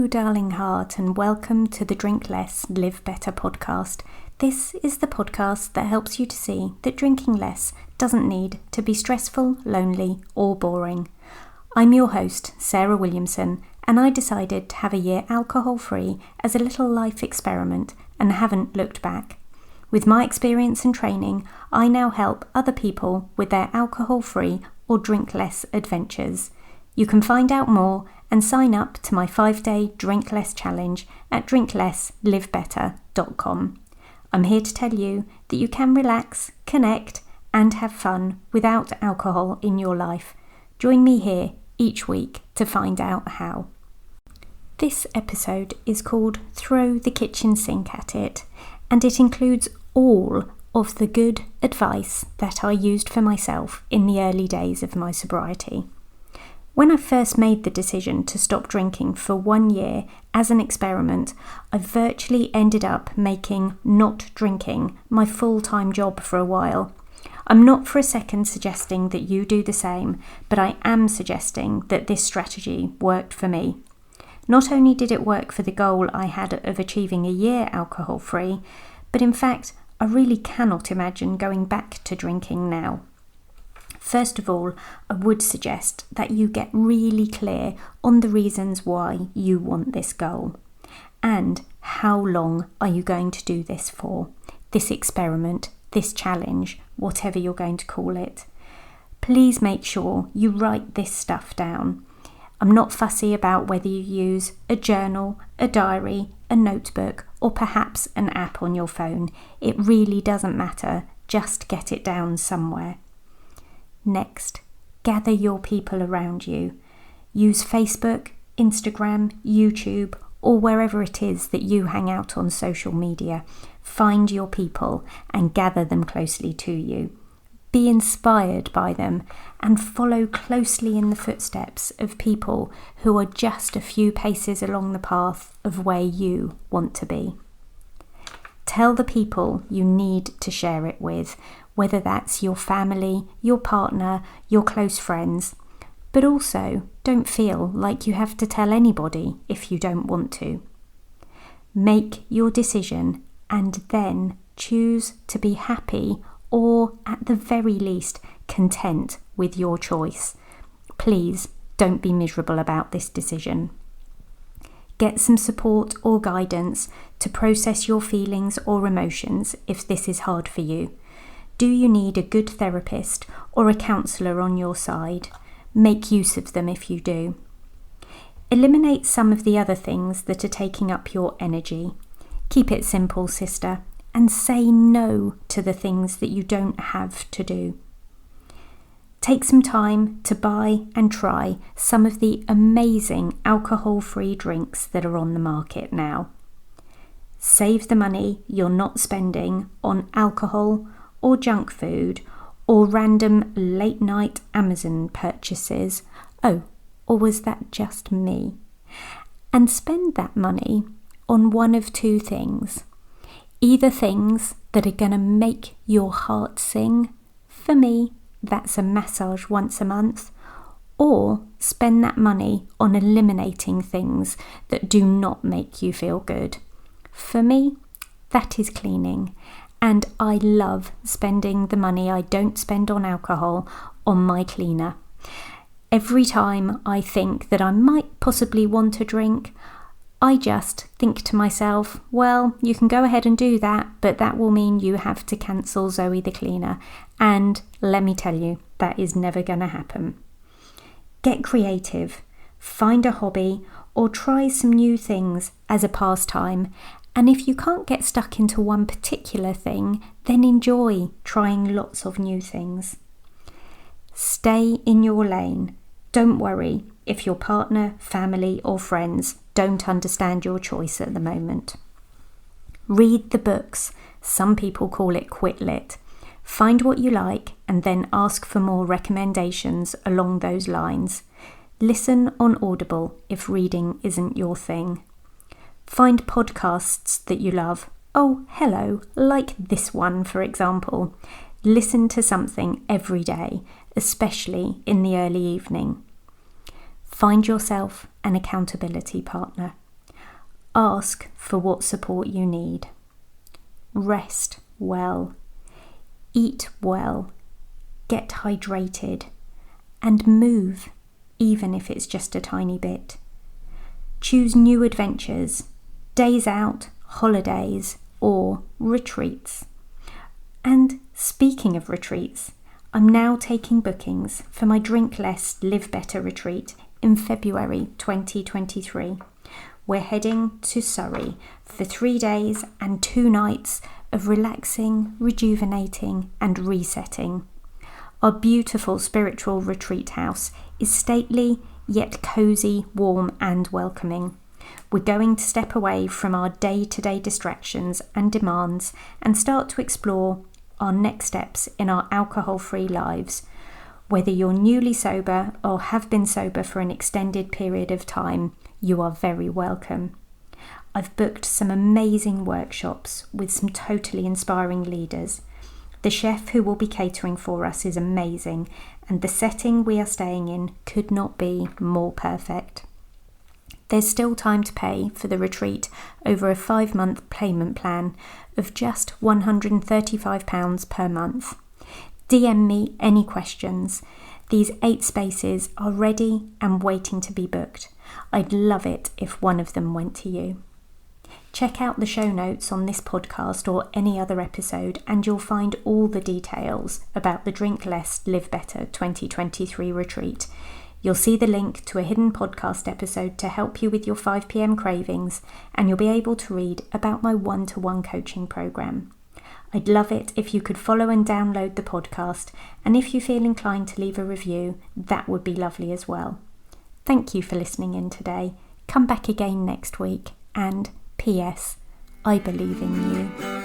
Hello, darling heart, and welcome to the Drink Less, Live Better podcast. This is the podcast that helps you to see that drinking less doesn't need to be stressful, lonely, or boring. I'm your host, Sarah Williamson, and I decided to have a year alcohol-free as a little life experiment and haven't looked back. With my experience and training, I now help other people with their alcohol-free or drink less adventures. You can find out more and sign up to my 5-day Drink Less Challenge at drinklesslivebetter.com. I'm here to tell you that you can relax, connect, and have fun without alcohol in your life. Join me here each week to find out how. This episode is called Throw the Kitchen Sink at It, and it includes all of the good advice that I used for myself in the early days of my sobriety. When I first made the decision to stop drinking for 1 year as an experiment, I virtually ended up making not drinking my full-time job for a while. I'm not for a second suggesting that you do the same, but I am suggesting that this strategy worked for me. Not only did it work for the goal I had of achieving a year alcohol-free, but in fact, I really cannot imagine going back to drinking now. First of all, I would suggest that you get really clear on the reasons why you want this goal. And how long are you going to do this for? This experiment, this challenge, whatever you're going to call it. Please make sure you write this stuff down. I'm not fussy about whether you use a journal, a diary, a notebook, or perhaps an app on your phone. It really doesn't matter. Just get it down somewhere. Next, gather your people around you. Use Facebook, Instagram, YouTube, or wherever it is that you hang out on social media. Find your people and gather them closely to you. Be inspired by them and follow closely in the footsteps of people who are just a few paces along the path of where you want to be. Tell the people you need to share it with, whether that's your family, your partner, your close friends. But also, don't feel like you have to tell anybody if you don't want to. Make your decision and then choose to be happy or, at the very least, content with your choice. Please don't be miserable about this decision. Get some support or guidance to process your feelings or emotions if this is hard for you. Do you need a good therapist or a counsellor on your side? Make use of them if you do. Eliminate some of the other things that are taking up your energy. Keep it simple, sister, and say no to the things that you don't have to do. Take some time to buy and try some of the amazing alcohol-free drinks that are on the market now. Save the money you're not spending on alcohol or junk food or random late-night Amazon purchases. Oh, or was that just me? And spend that money on one of two things. Either things that are going to make your heart sing. For me, that's a massage once a month. Or spend that money on eliminating things that do not make you feel good. For me, that is cleaning. And I love spending the money I don't spend on alcohol on my cleaner. Every time I think that I might possibly want a drink, I just think to myself, well, you can go ahead and do that, but that will mean you have to cancel Zoe the cleaner. And let me tell you, that is never going to happen. Get creative, find a hobby, or try some new things as a pastime. And if you can't get stuck into one particular thing, then enjoy trying lots of new things. Stay in your lane. Don't worry if your partner, family, or friends don't understand your choice at the moment. Read the books. Some people call it quit lit. Find what you like and then ask for more recommendations along those lines. Listen on Audible if reading isn't your thing. Find podcasts that you love. Oh, hello, like this one, for example. Listen to something every day, especially in the early evening. Find yourself an accountability partner. Ask for what support you need. Rest well. Eat well. Get hydrated. And move, even if it's just a tiny bit. Choose new adventures, days out, holidays, or retreats. And speaking of retreats, I'm now taking bookings for my Drink Less, Live Better retreat in February 2023. We're heading to Surrey for 3 days and 2 nights of relaxing, rejuvenating, and resetting. Our beautiful spiritual retreat house is stately, yet cosy, warm, and welcoming. We're going to step away from our day-to-day distractions and demands and start to explore our next steps in our alcohol-free lives. Whether you're newly sober or have been sober for an extended period of time, you are very welcome. I've booked some amazing workshops with some totally inspiring leaders. The chef who will be catering for us is amazing, and the setting we are staying in could not be more perfect. There's still time to pay for the retreat over a 5-month payment plan of just £135 per month. DM me any questions. These 8 spaces are ready and waiting to be booked. I'd love it if one of them went to you. Check out the show notes on this podcast or any other episode, and you'll find all the details about the Drink Less, Live Better 2023 retreat. You'll see the link to a hidden podcast episode to help you with your 5 p.m. cravings, and you'll be able to read about my one-to-one coaching program. I'd love it if you could follow and download the podcast, and if you feel inclined to leave a review, that would be lovely as well. Thank you for listening in today. Come back again next week, and P.S. I believe in you.